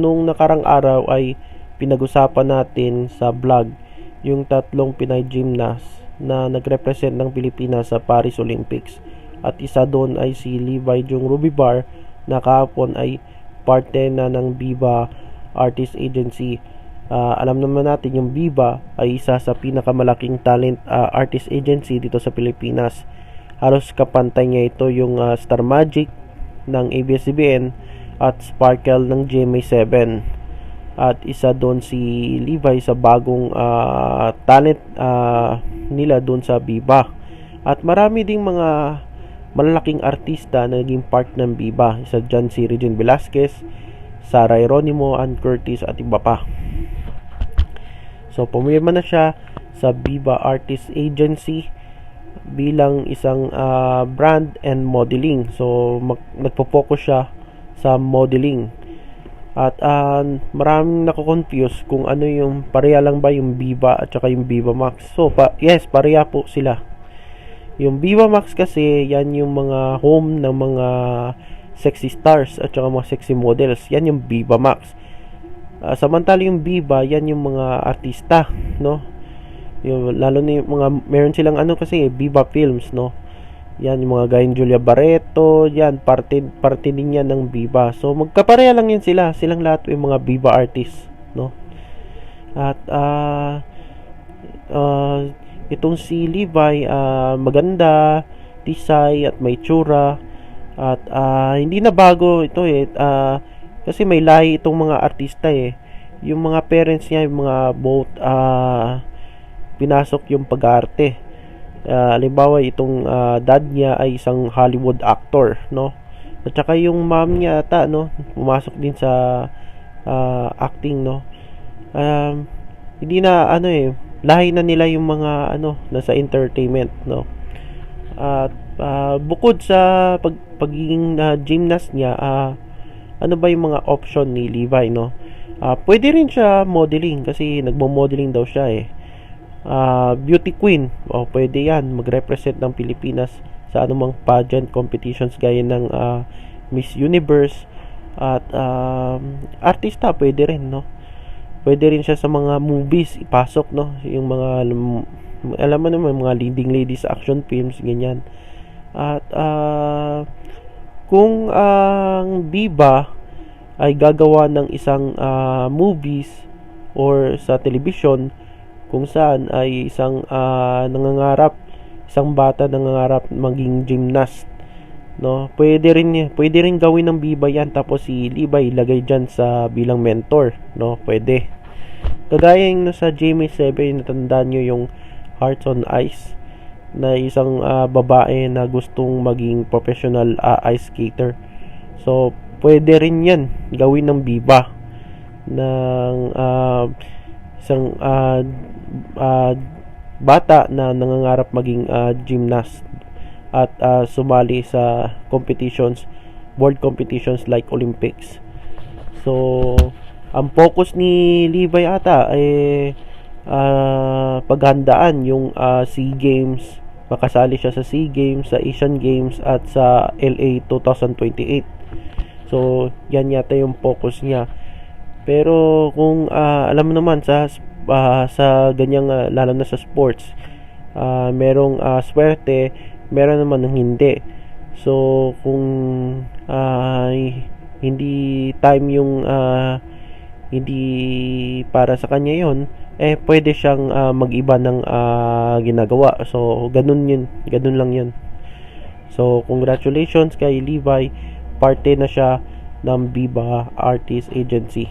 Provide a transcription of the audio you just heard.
nung nakarang araw ay pinag-usapan natin sa vlog yung tatlong Pinay gymnast na nagrepresent ng Pilipinas sa Paris Olympics. At isa doon ay si Levi Jung Rubibar na kahapon ay parte na ng Viva Artist Agency. Alam naman natin yung Viva ay isa sa pinakamalaking talent artist agency dito sa Pilipinas. Halos kapantay niya ito yung Star Magic ng ABS-CBN at Sparkle ng GMA7. At isa doon si Levi sa bagong talent nila doon sa Viva. At marami ding mga malalaking artista na naging part ng Viva. Isa dyan si Regine Velasquez, Sara Hieronimo, Ann Curtis at iba pa. So pumirma na siya sa Viva Artist Agency bilang isang brand and modeling. So nagpo-focus siya sa modeling. At maraming nako-confuse kung ano yung pareha lang ba yung Viva at saka yung Viva Max. So yes, pareha po sila. Yung Viva Max kasi yan yung mga home ng mga sexy stars at saka mga sexy models. Yan yung Viva Max. Samantala yung Viva, yan yung mga artista, no? Yung lalo na yung mga meron silang kasi Viva Films, no? Yan yung mga gayong Julia Barreto, yan parte din yan ng Viva. So magkapareha lang yan sila, silang lahat yung mga Viva artists, no? At itong si Levi maganda, tisay at may tsura. At hindi na bago ito kasi may lahi itong mga artista Yung mga parents niya, yung mga both pinasok yung pag-arte. Halimbawa itong dad niya ay isang Hollywood actor, no? At saka yung mom niya ata, no, pumasok din sa acting, no? Hindi na lahi na nila yung mga nasa entertainment, no? At bukod sa pagiging gymnast niya, ano ba yung mga option ni Levi, no? Pwede rin siya modeling kasi nagmo-modeling daw siya beauty queen, pwede yan mag-represent ng Pilipinas sa anumang pageant competitions gaya ng Miss Universe. At artista pwede rin, no? Pwede rin siya sa mga movies ipasok, no? Yung mga alam mo naman, mga leading ladies action films, ganyan. At kung ang Viva ay gagawa ng isang movies or sa television kung saan ay isang isang bata nangangarap maging gymnast, no? Pwede rin gawin ng Viva yan, tapos si Levi ilagay diyan sa bilang mentor, no? Pwede. Kagaya yung sa GMA7, natandaan nyo yung Hearts on Ice na isang babae na gustong maging professional ice skater. So pwede rin yan gawin ng Viva ng isang bata na nangangarap maging gymnast at sumali sa competitions, world competitions like Olympics. So ang focus ni Levi ata ay paghandaan yung SEA Games. Makasali siya sa SEA Games, sa Asian Games at sa LA 2028. So yan yata yung focus niya. Pero kung alam mo naman sa ganyang lalo na sa sports, merong swerte, meron naman ng hindi. So kung hindi time yung hindi para sa kanya yon, pwede siyang mag-iba ng ginagawa. So ganun lang yun. So congratulations kay Levi, parte na siya ng Viva Artist Agency.